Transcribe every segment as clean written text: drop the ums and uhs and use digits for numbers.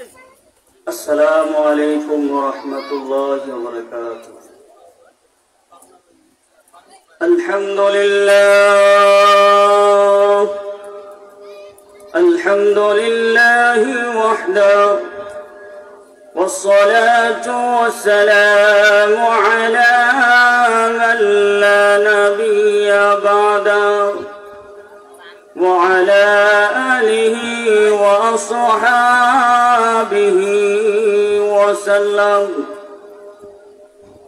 السلام عليكم ورحمة الله وبركاته. الحمد لله وحده، والصلاة والسلام على من لا نبي بعده، وعلى آله وأصحابه وسلم.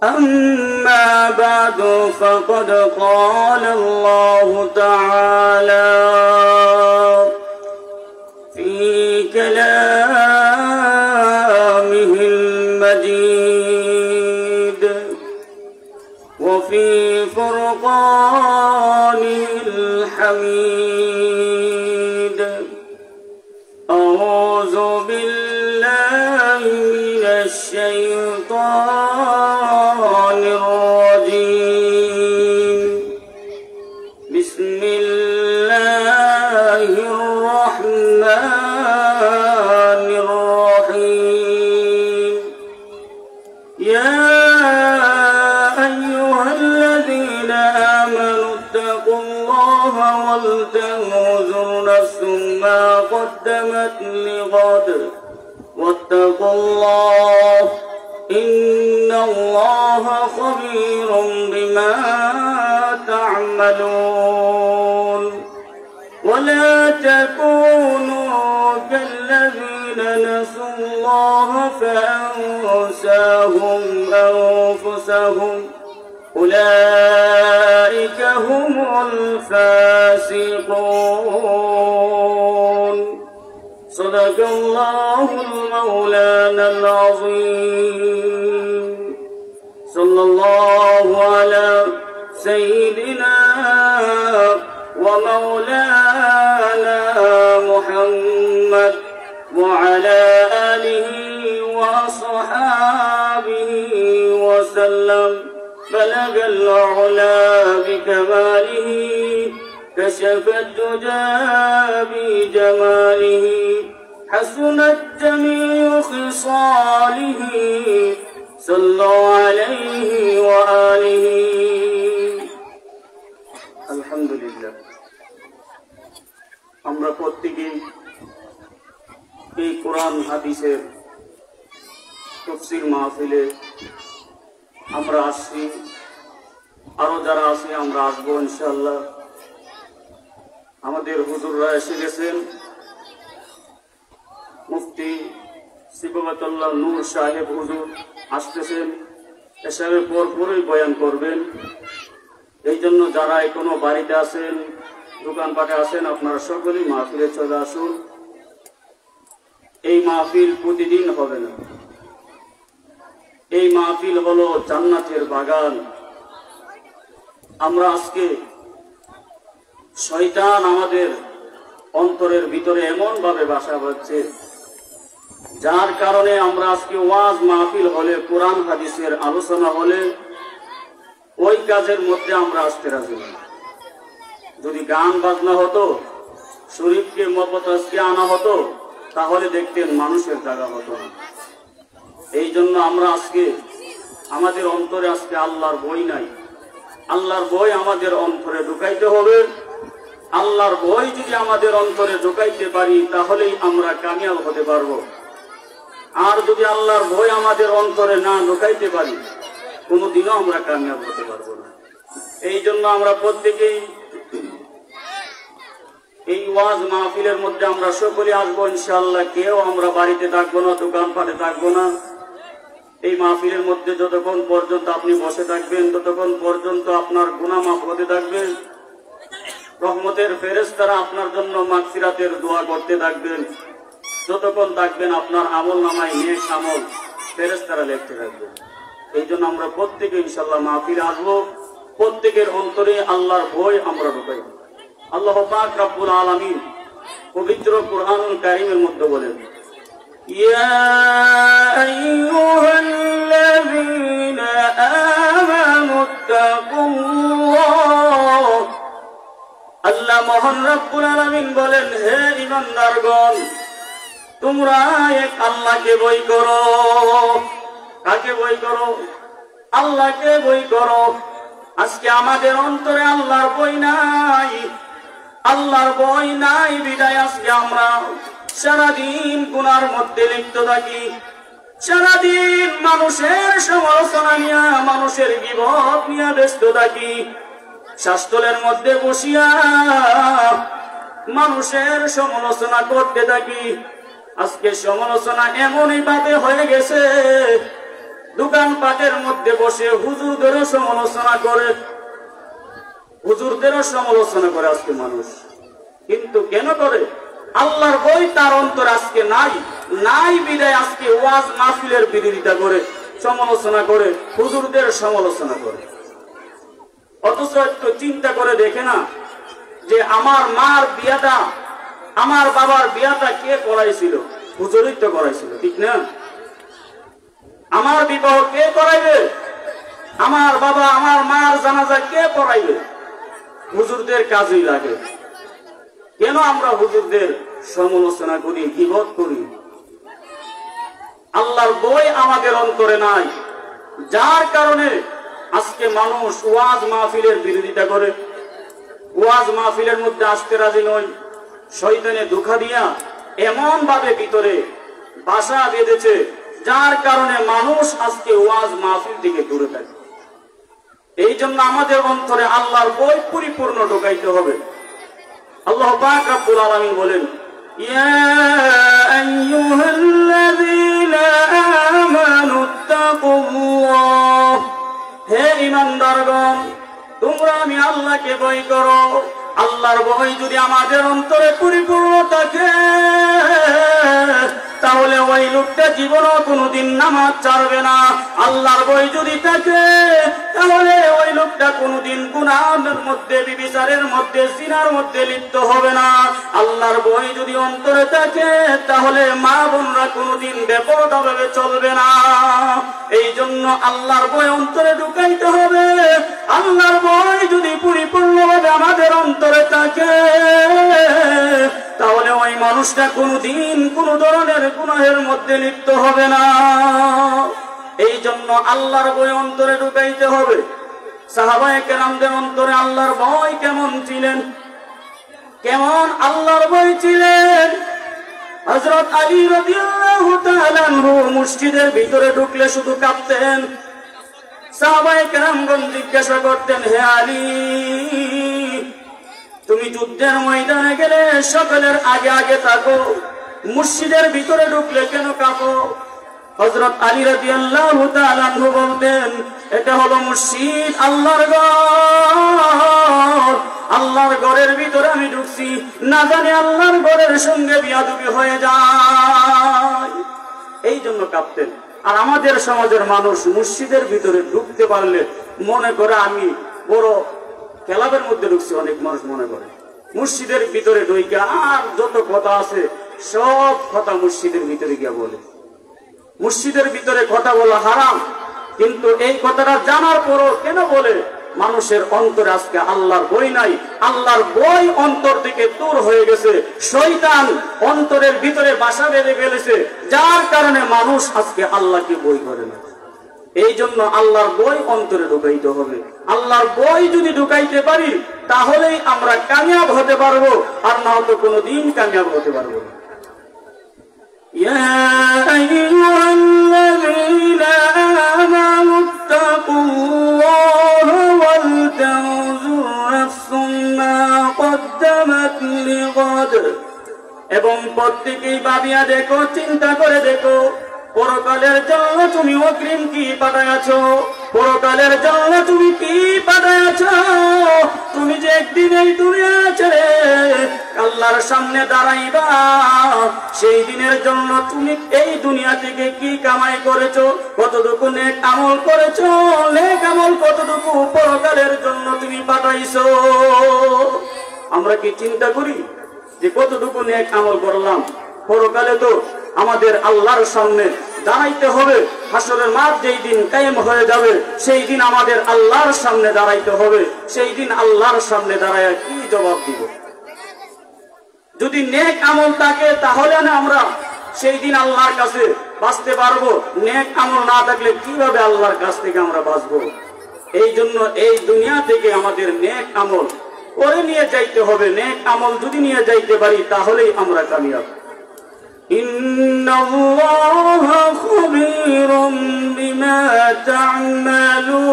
أما بعد، فقد قال الله تعالى في كلامه المجيد وفي فرقانه الحميد: أعوذ بالله من الشيطان الرجيم. بسم الله الرحمن الرحيم. يا أيها الذين آمنوا اتقوا الله ولتنظر نفس ما قدمت لغد، واتقوا الله إن الله خبير بما تعملون. ولا تكونوا كالذين نسوا الله فأنساهم أنفسهم، أولئك هم الفاسقون. صدق الله المولانا العظيم. صلى الله على سيدنا ومولانا محمد وعلى آله وأصحابه وسلم. بلغ العلا بكماله، كشف الدجى بجماله، حسنت جميع خصاله، صلوا عليه وآله. আলহামদুলিল্লাহ, আমরা প্রত্যেকেই এই কোরআন হাদিসের তাফসীর মাহফিলে আমরা আসছি, আরো যারা আছি আমরা আসবো ইনশাআল্লাহ। আমাদের হুজুররা এসে গেছেন। মুফতি সিবাতুল্লাহ নূর সাহেব হুজুর আসতেছেন, এসবের পরপরই বয়ান করবেন। এই জন্য যারা এখনো বাড়িতে আছেন, দোকানপাটে আছেন, আপনারা সকলেই মাহফিলে চলে আসুন। এই মাহফিল প্রতিদিন হবে না, এই মাহফিল হলো জান্নাতের বাগান। আমরা আজকে শয়তান আমাদের অন্তরের ভিতরে এমন ভাবে বাসা বাঁধছে, যার কারণে আমরা আজকে ওয়াজ মাহফিল হলে, কোরআন হাদিসের আলোচনা হলে ওই কাজের মধ্যে আমরা আসতে রাজি না। যদি গান বাজনা হতো, শরীফকে মপতাজকে আনা হতো, তাহলে দেখতেন মানুষের জায়গা হতো না। এই জন্য আমরা আজকে আমাদের অন্তরে আজকে আল্লাহর বই নাই। আল্লাহর বই আমাদের অন্তরে ঢুকাইতে হবে। আল্লাহর বই যদি আমাদের অন্তরে ঢুকাইতে পারি, তাহলেই আমরা কামিয়াব হতে পারবো। আর যদি আল্লাহর বই আমাদের অন্তরে না ঢুকাইতে পারি, কোনোদিনও আমরা কামিয়াব হতে পারবো না। এই জন্য আমরা প্রত্যেকেই এই ওয়াজ মাহফিলের মধ্যে আমরা সকলে আসবো ইনশাআল্লাহ। কেউ আমরা বাড়িতে থাকবো না, দোকানপাটে থাকবো না। এই মাহফিলের মধ্যে যতক্ষণ পর্যন্ত আপনি বসে থাকবেন, ততক্ষণ পর্যন্ত আপনার গুনাহ মাফ হতে থাকবে। রহমতের ফেরেশতারা আপনার জন্য মাগফিরাতের দোয়া করতে থাকবেন। যতক্ষণ থাকবেন আপনার আমল নামায় নেক আমল ফেরেশতারা লিখতে থাকবেন। এই জন্য আমরা প্রত্যেকে ইনশাআল্লাহ মাহফিলে আসবো। প্রত্যেকের অন্তরে আল্লাহর ভয় আমরা ঢুকাই। আল্লাহ পাক রব্বুল আলামিন পবিত্র কুরআনুল কারীমের মধ্যে বলেন, ইয়া আইয়ুহাল্লাযীনা আমানুত্তাকুল্লাহ। আল্লাহ মহান রব্বুল আলামিন বলেন, হে ঈমানদারগণ, তোমরা এক আল্লাহকে বই করো। কাকে বই করো? আল্লাহকে বই করো। আজকে আমাদের অন্তরে আল্লাহর বই নাই, আল্লাহর বই নাই বিদায় আজকে আমরা সারাদিন গুনার মধ্যে লিপ্ত থাকি। সারাদিন মানুষের সমালোচনা নিয়ে, মানুষের গীবত নিয়ে ব্যস্ত থাকি। শাস্ত্রের মধ্যে বসিয়া মানুষের সমালোচনা করতে থাকি। আজকে সমালোচনা এমনই ভাবে হয়ে গেছে, দোকানপাটের মধ্যে বসে হুজুরদেরও সমালোচনা করে, হুজুরদেরও সমালোচনা করে আজকে মানুষ। কিন্তু কেন করে? আল্লাহর বই তার অন্তর আজকে নাই, নাই বিদায় আজকে ওয়াজ মাহফিলের বিরোধিতা করে, সমালোচনা করে, হুজুরদের সমালোচনা করে। অথচ একটু চিন্তা করে দেখে না যে আমার মার বিয়াটা, আমার বাবার বিয়াটা কে করাইছিল? হুজুরই তো করাইছিল, ঠিক না? আমার বিবাহ কে করাইবে? আমার বাবা, আমার মার জানাজা কে পড়াইবে? হুজুরদের কাজই লাগে। কেন আমরা হুজুরদের সমালোচনা করি, গীবত করি? আল্লাহর বই আমাদের অন্তরে নাই, যার কারণে আজকে মানুষ ওয়াজ মাহফিলের বিরোধিতা করে, ওয়াজ মাহফিলের মধ্যে আসতে রাজি নয়। শয়তানে ধোঁকা দিয়া এমন ভাবে ভিতরে বাসা বেঁধেছে, যার কারণে মানুষ আজকে ওয়াজ মাহফিল থেকে দূরে থাকে। এই জন্য আমাদের অন্তরে আল্লাহর বই পরিপূর্ণ ঢোকাইতে হবে। আল্লাহ পাক রব্বুল আলামিন বলেন, ইয়া আইয়ুহাল্লাযীনা আমানুত্তাকুল্লাহ, হে ঈমানদারগণ, তোমরা আমি আল্লাহকে ভয় করো। আল্লাহর ভয় যদি আমাদের অন্তরে পরিপূর্ণ থাকে, তাহলে ওই লোকটা জীবনও কোনোদিন নামাজ ছাড়বে না। আল্লাহর ভয় যদি থাকে, তাহলে ওই লোকটা কোনোদিন গুনাহের মধ্যে, বিবিচারের মধ্যে, জিনার মধ্যে লিপ্ত হবে না। আল্লাহর ভয় যদি অন্তরে থাকে, তাহলে মা বোনরা কোনোদিন বেপরোয়াভাবে চলবে না। এই জন্য আল্লাহর ভয় অন্তরে ঢুকাইতে হবে। আল্লাহর ভয় যদি পরিপূর্ণভাবে আমাদের অন্তরে থাকে, তাহলে ওই মানুষটা কোনোদিন কোন ধরনের গুনাহের মধ্যে লিপ্ত হবে না। এই জন্য আল্লাহর ভয় অন্তরে ঢুকাইতে হবে। সাহাবায়ে কেরামদের অন্তরে আল্লাহর ভয় কেমন ছিলেন? কেমন আল্লাহর ভয় ছিলেন? হযরত আলী রাদিয়াল্লাহু তাআলা আনহু মসজিদের ভিতরে ঢুকলে শুধু কাঁপতেন। সাহাবায়ে কেরামগণ জিজ্ঞাসা করতেন, হে আলী, তুমি যুদ্ধের ময়দানে গেলে সকলের আগে আগে থাকো, মসজিদের ভিতরে ঢুকলে কেন কাঁপো? হযরত আলী রাদিয়াল্লাহু তাআলা আনহু বলতেন, এটা হলো মসজিদ, আল্লাহর ঘর। আল্লাহর ঘরের ভিতরে আমি ঢুকছি, না জানি আল্লাহর ঘরের সঙ্গে বিয়াদবি হয়ে যায়। এই জন্য কাঁপতেন। আর আমাদের সমাজের মানুষ মসজিদের ভিতরে ঢুকতে পারলে মনে করে আমি বড় ক্লাবের মধ্যে ঢুকছি। অনেক মানুষ মনে করে মসজিদের ভিতরে ঢুকে আর যত কথা আছে সব কথা মসজিদের ভিতরে গিয়া বলে। মসজিদের ভিতরে কথা বলা হারাম, কিন্তু এই কথাটা জানার পরও কেন বলে? মানুষের অন্তরে আজকে আল্লাহর বই নাই, আল্লাহর বই অন্তর থেকে দূর হয়ে গেছে। শয়তান অন্তরের ভিতরে বাসা বেঁধে ফেলেছে, যার কারণে মানুষ আজকে আল্লাহকে বই করে না। এই জন্য আল্লাহর বই অন্তরে ঢুকাইতে হবে। আল্লাহর বই যদি ঢুকাইতে পারি, তাহলেই আমরা কামিয়াব হতে পারবো, আর না হয়তো কোনোদিন কামিয়াব হতে পারবো না। ইয়া আইয়ুহাল্লাযীনা আমানুত্তাকুল্লাহা ওয়াল তানজুর নাফসুম মা কদ্দামাত লিগাদ, এবং প্রত্যেকেই ভাবিয়া দেখো, চিন্তা করে দেখো, পরকালের জন্য তুমি অগ্রিম কি পাঠাইছো? পরকালের জন্য তুমি কি পাঠাইছো? তুমি যে একদিন এই দুনিয়া ছেড়ে আল্লাহর সামনে দাঁড়াইবা, সেই দিনের জন্য তুমি এই দুনিয়া থেকে কি কামাই করেছো? কতটুকু নেক আমল করেছো? নেক আমল কতটুকু পরকালের জন্য তুমি পাঠাইছো? আমরা কি চিন্তা করি যে কতটুকু নেক আমল করলাম? পরকালে তো আমাদের আল্লাহর সামনে দাঁড়াইতে হবে। হাসরের মাঠ যেই দিন কায়েম হয়ে যাবে, সেই দিন আমাদের আল্লাহর সামনে দাঁড়াইতে হবে। সেই দিন আল্লাহর সামনে দাঁড়ায় কি জবাব দিব? যদি নেক আমল থাকে তাহলে না আমরা সেই দিন আল্লাহর কাছে বাঁচতে পারবো। নেক আমল না থাকলে কিভাবে আল্লাহর কাছ থেকে আমরা বাঁচবো? এই জন্য এই দুনিয়া থেকে আমাদের নেক আমল করে নিয়ে যাইতে হবে। নেক আমল যদি নিয়ে যাইতে পারি তাহলেই আমরা কামিয়াব। ইন্নাল্লাহা খাবীরুম বিমা তা'মালুন।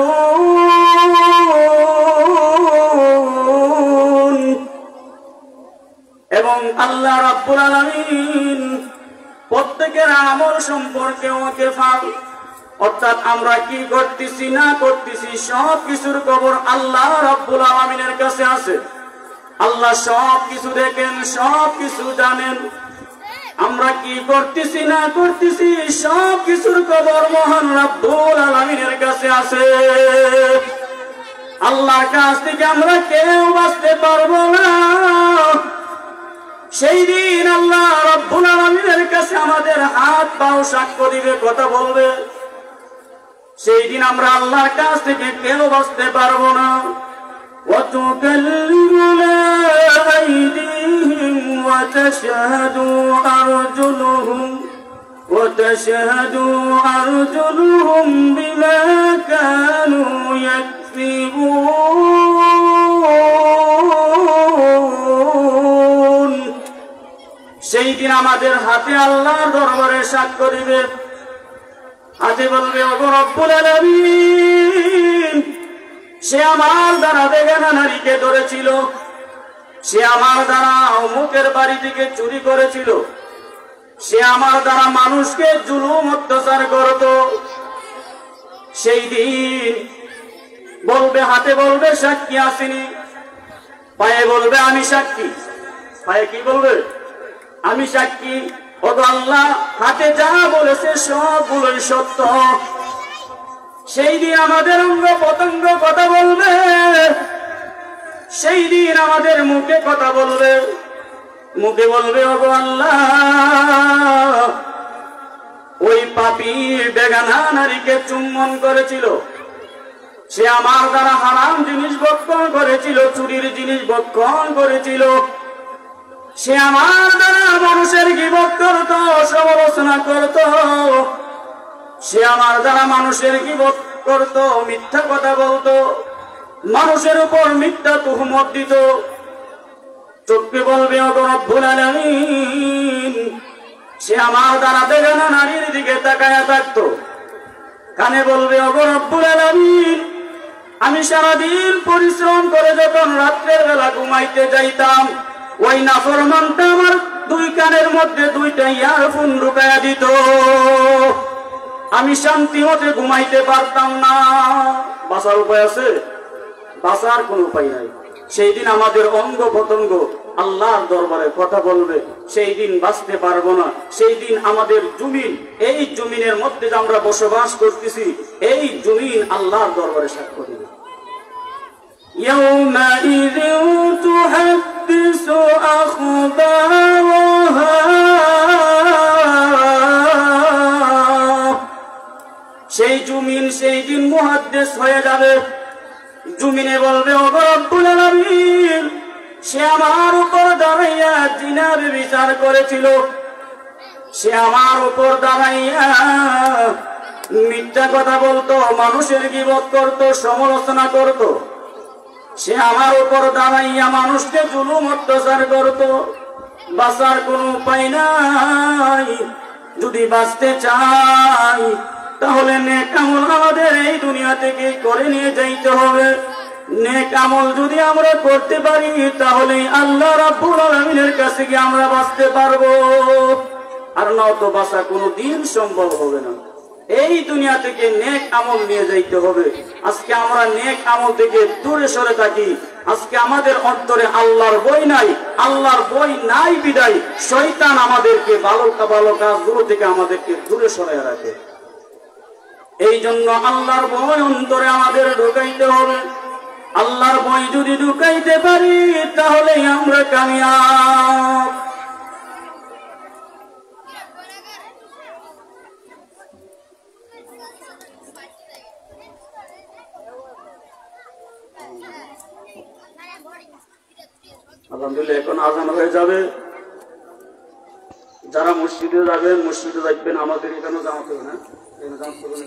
এবং আল্লাহ রাব্বুল আলামিন প্রত্যেকের আমল সম্পর্কে ওয়াকিফাল, অর্থাৎ আমরা কি করতেছি না করতেছি সব কিছুর খবর আল্লাহ রাব্বুল আলামিনের কাছে আছে। আল্লাহ সব কিছু দেখেন, সব কিছু জানেন। আমরা কি করতেছি না করতেছি সব কিছুর খবর মহান রাব্বুল আলামিনের কাছে আছে। আল্লাহর কাছ থেকে আমরা কেউ বাঁচতে পারবো না। সেই দিন আল্লাহ রাব্বুল আলামিনের কাছে আমাদের হাত পাও সাক্ষ্য দিবে, কথা বলবে। সেই দিন আমরা আল্লাহর কাছ থেকে কেউ বাঁচতে পারবো না। وتكلمنا أيديهم وتشهد أرجلهم بما كانوا يكسبون। সেই দিন আমাদের হাতে আল্লাহর দরবারে সাক্ষ্য দিবে। হাতে বলবে, ওগো রব্বুল আলামিন, সে আমার দ্বারা বেগানা নারীকে ধরেছিল, সে আমার দ্বারা অমুকের বাড়ি থেকে চুরি করেছিল, সে আমার দ্বারা মানুষকে জুলুম অত্যাচার করত। সেই দিন বলবে, হাতে বলবে সাক্ষী আসেনি, পায়ে বলবে আমি সাক্ষী। পায়ে কি বলবে? আমি সাক্ষী। ওগো আল্লাহ, হাতে যা বলেছে সবগুলোই সত্য। সেই দিন আমাদের অঙ্গ প্রত্যঙ্গ কথা বলবে, সেই দিন আমাদের মুখে কথা বলবে। মুখে বলবে, ওগো আল্লাহ, ওই পাপী বেগানা নারীকে চুম্বন করেছিল, সে আমার দ্বারা হারাম জিনিস ভক্ষণ করেছিল, চুরির জিনিস ভক্ষণ করেছিল, সে আমার দ্বারা মানুষের গীবত করত, সমালোচনা করত, সে আমার দ্বারা মানুষের গীবত করত, মিথ্যা কথা বলতো, মানুষের উপর মিথ্যা তুহমত দিত। চোখকে বলবে, ওগো রব্বুল আলামিন, সে আমার দ্বারা বেগানা নারীর দিকে তাকায়া থাকতো। কানে বলবে, ওগো রব্বুল আলামিন, আমি সারাদিন পরিশ্রম করে যখন রাত্রের বেলা ঘুমাইতে যাইতাম, ওই নাফরমানটা আমার দুই কানের মধ্যে দুইটা ইয়ারফোন ঢুকায়া দিত, আমি শান্তি মতে ঘুমাইতে পারতাম না। বাঁচার উপায় আছে? বাঁচার কোন উপায় নাই। সেই দিন আমাদের অঙ্গ প্রত্যঙ্গ আল্লাহর দরবারে কথা বলবে, সেই দিন বাঁচতে পারবো না। সেই দিন আমাদের জমিন, এই জমিনের মধ্যে যে আমরা বসবাস করতেছি, এই জমিন আল্লাহর দরবারে সাক্ষ্য দিবে। يومئذ تحدث أخبارها। সেই জমিন সেই দিন মুহাদ্দিস হয়ে যাবে। জমিনে বলবে, ওগো রব্বুল আলামিন, সে আমার উপর দাঁড়াইয়া জিনার বিচার করেছিল, সে আমার উপর দাঁড়াইয়া মিথ্যা কথা বলতো, মানুষের গীবত করত, সমালোচনা করত, সে আমার উপর দাঁড়াইয়া মানুষকে জুলুম অত্যাচার করত। বাঁচার কোন উপায় নাই। যদি বাঁচতে চাই তাহলে নেক আমল আমাদের এই দুনিয়া থেকে করে নিয়ে যাইতে হবে। নেক আমল যদি আমরা করতে পারি তাহলে আল্লাহ রাব্বুল আলামিনের কাছে গিয়ে আমরা বাঁচতে পারবো। আর নয়তো বাঁচা কোনোদিন সম্ভব হবে না। এই দুনিয়া থেকে নেক আমল নিয়ে যাইতে হবে। আজকে আমরা নেক আমল থেকে দূরে সরে থাকি। আজকে আমাদের অন্তরে আল্লাহর ভয় নাই। আল্লাহর ভয় নাই বিদায় শয়তান আমাদেরকে ভালো কাজগুলো থেকে আমাদেরকে দূরে সরাইয়া রাখে। এই জন্য আল্লাহর ভয় অন্তরে আমাদের ঢুকাইতে হবে। আল্লাহর ভয় যদি ঢুকাইতে পারি তাহলে আমরা কামিয়াব। আলহামদুলিল্লাহ, এখন আজান হয়ে যাবে। যারা মসজিদে যাবেন মসজিদে যাবেন, আমাদের এখানেও জামাত হবে না, এখানে জামাত হবে না।